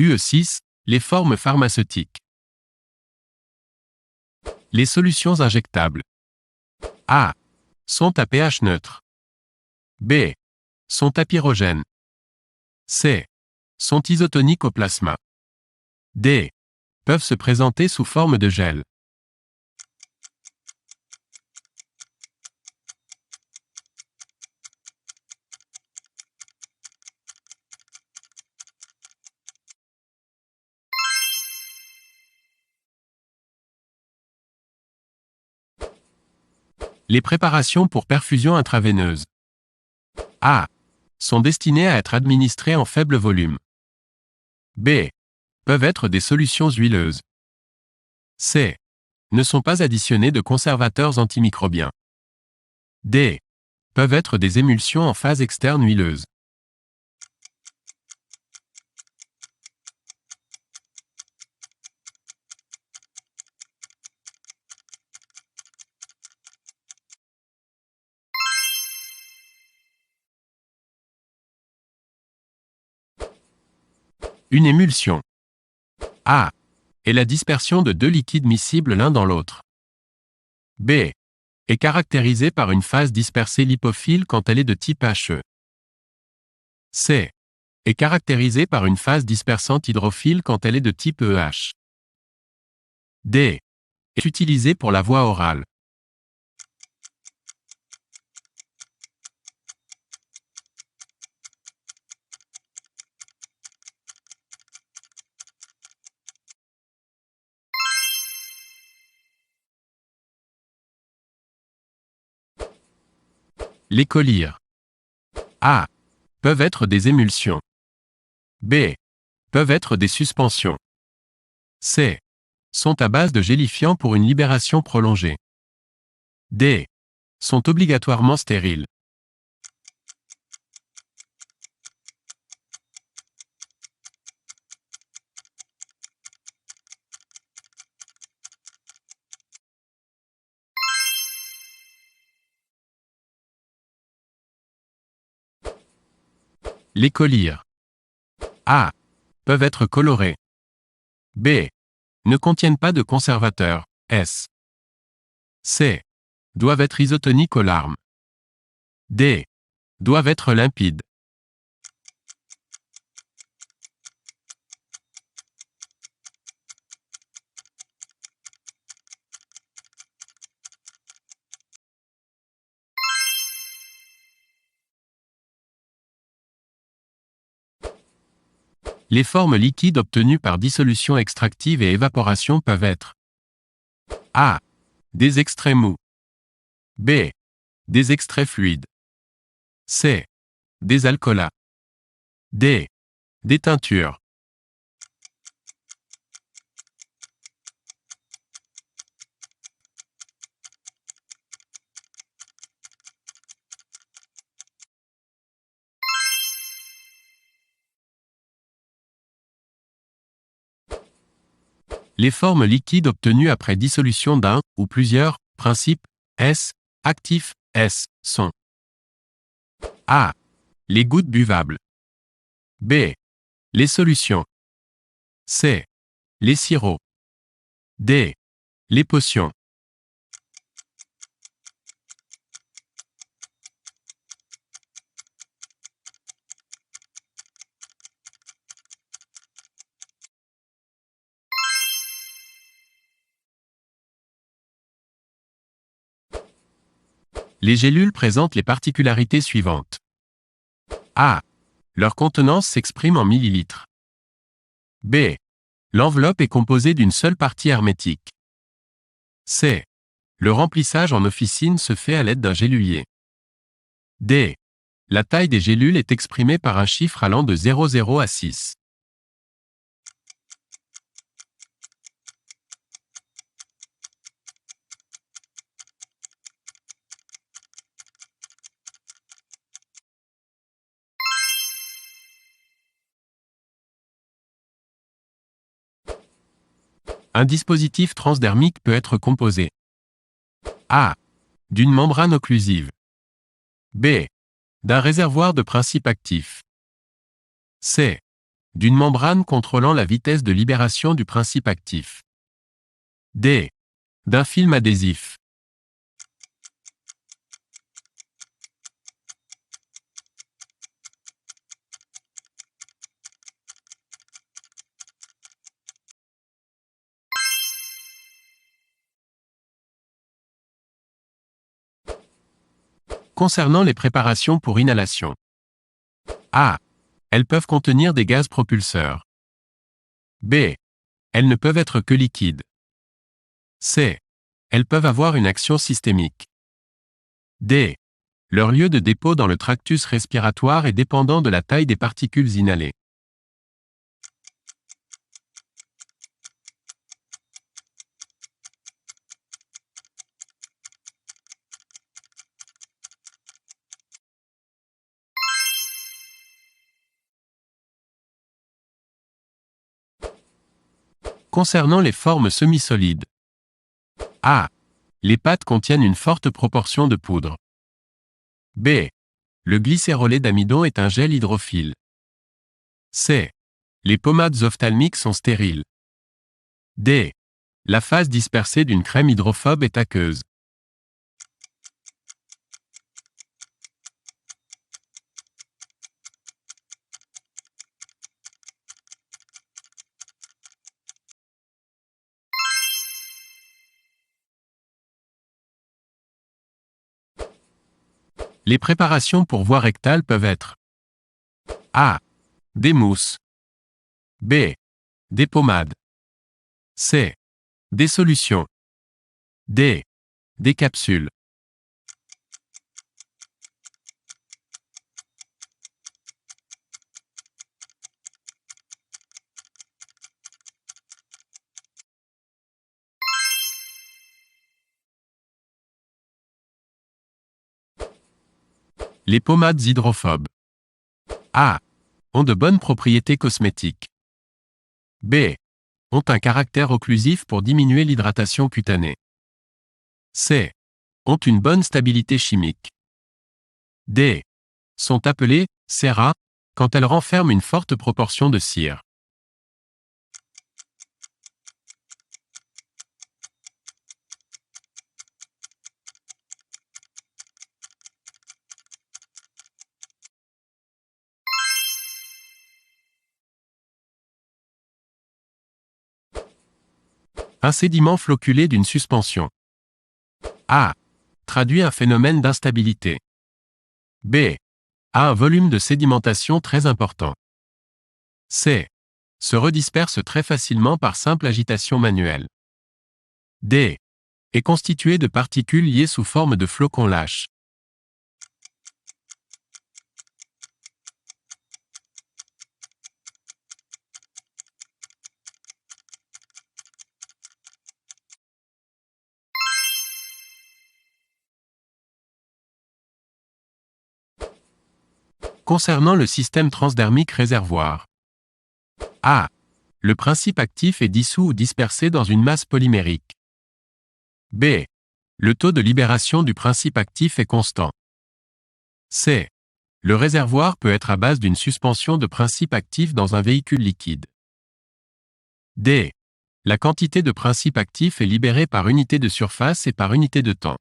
UE6, les formes pharmaceutiques. Les solutions injectables. A. Sont à pH neutre. B. Sont apyrogènes. C. Sont isotoniques au plasma. D. Peuvent se présenter sous forme de gel. Les préparations pour perfusion intraveineuse. A. Sont destinées à être administrées en faible volume. B. Peuvent être des solutions huileuses. C. Ne sont pas additionnées de conservateurs antimicrobiens. D. Peuvent être des émulsions en phase externe huileuse. Une émulsion. A. Est la dispersion de deux liquides miscibles l'un dans l'autre. B. Est caractérisée par une phase dispersée lipophile quand elle est de type HE. C. Est caractérisée par une phase dispersante hydrophile quand elle est de type EH. D. Est utilisée pour la voie orale. Les collyres. A. Peuvent être des émulsions. B. Peuvent être des suspensions. C. Sont à base de gélifiants pour une libération prolongée. D. Sont obligatoirement stériles. Les collyres. A. Peuvent être colorés. B. Ne contiennent pas de conservateurs, S. C. Doivent être isotoniques aux larmes. D. Doivent être limpides. Les formes liquides obtenues par dissolution extractive et évaporation peuvent être A. Des extraits mous. B. Des extraits fluides. C. Des alcoolats. D. Des teintures. Les formes liquides obtenues après dissolution d'un ou plusieurs principes S actifs S sont A. Les gouttes buvables. B. Les solutions. C. Les sirops. D. Les potions. Les gélules présentent les particularités suivantes. A. Leur contenance s'exprime en millilitres. B. L'enveloppe est composée d'une seule partie hermétique. C. Le remplissage en officine se fait à l'aide d'un gélulier. D. La taille des gélules est exprimée par un chiffre allant de 0,0 à 6. Un dispositif transdermique peut être composé A. D'une membrane occlusive. B. D'un réservoir de principe actif. C. D'une membrane contrôlant la vitesse de libération du principe actif. D. D'un film adhésif. Concernant les préparations pour inhalation. A. Elles peuvent contenir des gaz propulseurs. B. Elles ne peuvent être que liquides. C. Elles peuvent avoir une action systémique. D. Leur lieu de dépôt dans le tractus respiratoire est dépendant de la taille des particules inhalées. Concernant les formes semi-solides. A. Les pâtes contiennent une forte proportion de poudre. B. Le glycérolé d'amidon est un gel hydrophile. C. Les pommades ophtalmiques sont stériles. D. La phase dispersée d'une crème hydrophobe est aqueuse. Les préparations pour voie rectale peuvent être A. Des mousses. B. Des pommades. C. Des solutions. D. Des capsules. Les pommades hydrophobes. A. Ont de bonnes propriétés cosmétiques. B. Ont un caractère occlusif pour diminuer l'hydratation cutanée. C. Ont une bonne stabilité chimique. D. Sont appelées CERA quand elles renferment une forte proportion de cire. Un sédiment flocculé d'une suspension. A. Traduit un phénomène d'instabilité. B. A un volume de sédimentation très important. C. Se redisperse très facilement par simple agitation manuelle. D. Est constitué de particules liées sous forme de flocons lâches. Concernant le système transdermique réservoir. A. Le principe actif est dissous ou dispersé dans une masse polymérique. B. Le taux de libération du principe actif est constant. C. Le réservoir peut être à base d'une suspension de principe actif dans un véhicule liquide. D. La quantité de principe actif est libérée par unité de surface et par unité de temps.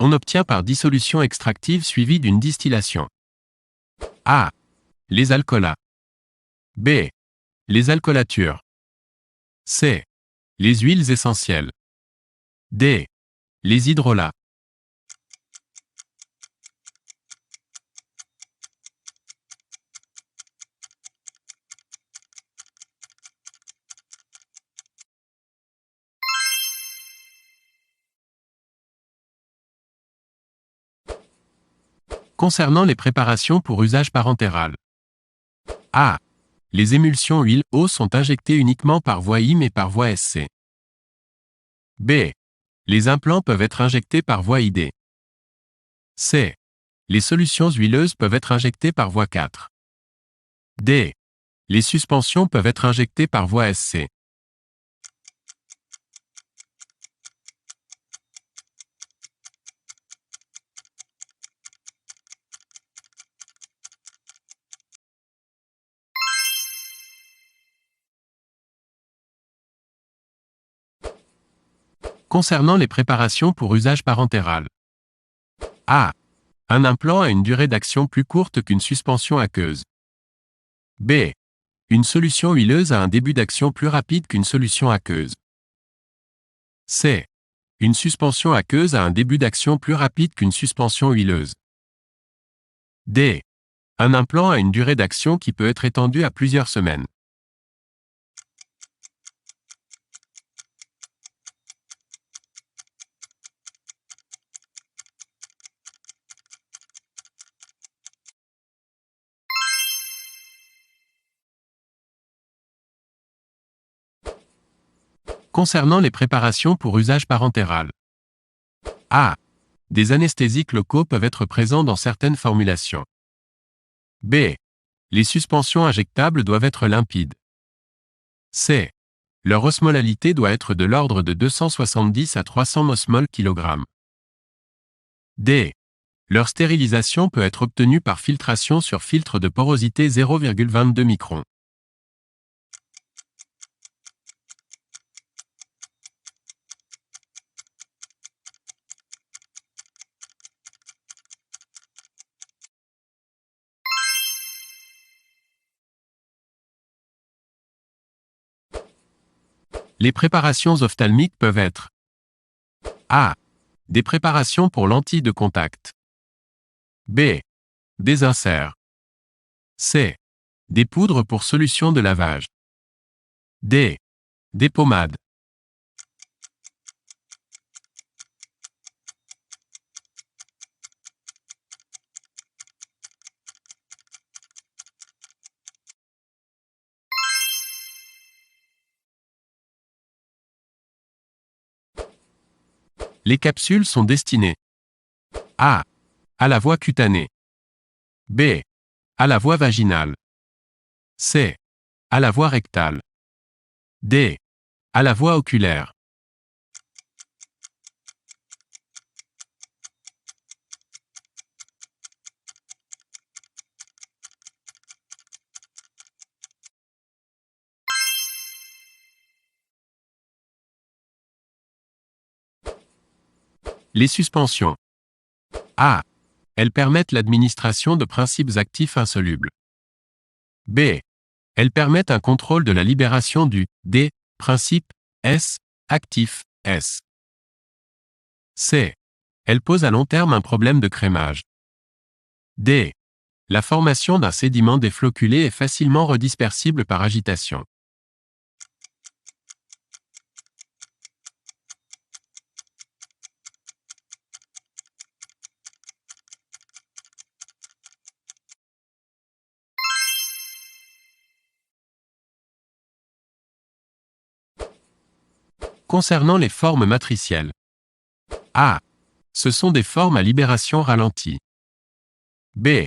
On obtient par dissolution extractive suivie d'une distillation. A. Les alcoolats. B. Les alcoolatures. C. Les huiles essentielles. D. Les hydrolats. Concernant les préparations pour usage parentéral. A. Les émulsions huile-eau sont injectées uniquement par voie IM et par voie SC. B. Les implants peuvent être injectés par voie ID. C. Les solutions huileuses peuvent être injectées par voie 4. D. Les suspensions peuvent être injectées par voie SC. Concernant les préparations pour usage parentéral. A. Un implant a une durée d'action plus courte qu'une suspension aqueuse. B. Une solution huileuse a un début d'action plus rapide qu'une solution aqueuse. C. Une suspension aqueuse a un début d'action plus rapide qu'une suspension huileuse. D. Un implant a une durée d'action qui peut être étendue à plusieurs semaines. Concernant les préparations pour usage parentéral. A. Des anesthésiques locaux peuvent être présents dans certaines formulations. B. Les suspensions injectables doivent être limpides. C. Leur osmolalité doit être de l'ordre de 270 à 300 osmoles kg. D. Leur stérilisation peut être obtenue par filtration sur filtre de porosité 0,22 microns. Les préparations ophtalmiques peuvent être A. Des préparations pour lentilles de contact. B. Des inserts. C. Des poudres pour solution de lavage. D. Des pommades. Les capsules sont destinées A. À la voie cutanée. B. À la voie vaginale. C. À la voie rectale. D. À la voie oculaire. Les suspensions. A. Elles permettent l'administration de principes actifs insolubles. B. Elles permettent un contrôle de la libération du D. Principe S. Actif S. C. Elles posent à long terme un problème de crémage. D. La formation d'un sédiment défloculé est facilement redispersible par agitation. Concernant les formes matricielles. A. Ce sont des formes à libération ralentie. B.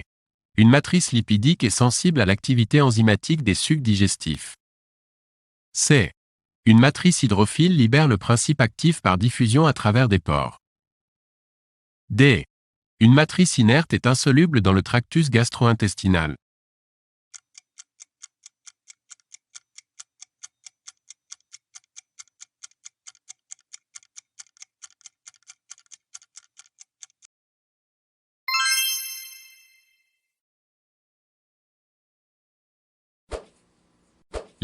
Une matrice lipidique est sensible à l'activité enzymatique des sucs digestifs. C. Une matrice hydrophile libère le principe actif par diffusion à travers des pores. D. Une matrice inerte est insoluble dans le tractus gastro-intestinal.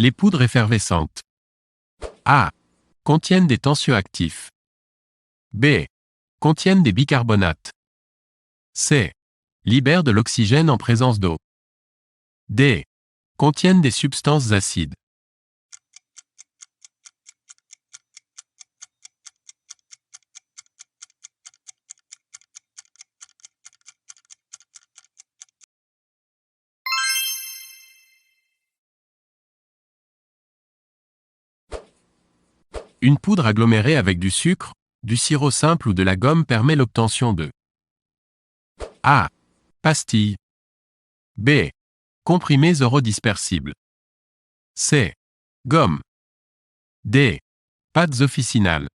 Les poudres effervescentes. A. Contiennent des tensioactifs. B. Contiennent des bicarbonates. C. Libèrent de l'oxygène en présence d'eau. D. Contiennent des substances acides. Une poudre agglomérée avec du sucre, du sirop simple ou de la gomme permet l'obtention de A. Pastilles. B. Comprimés orodispersibles. C. Gomme. D. Pâtes officinales.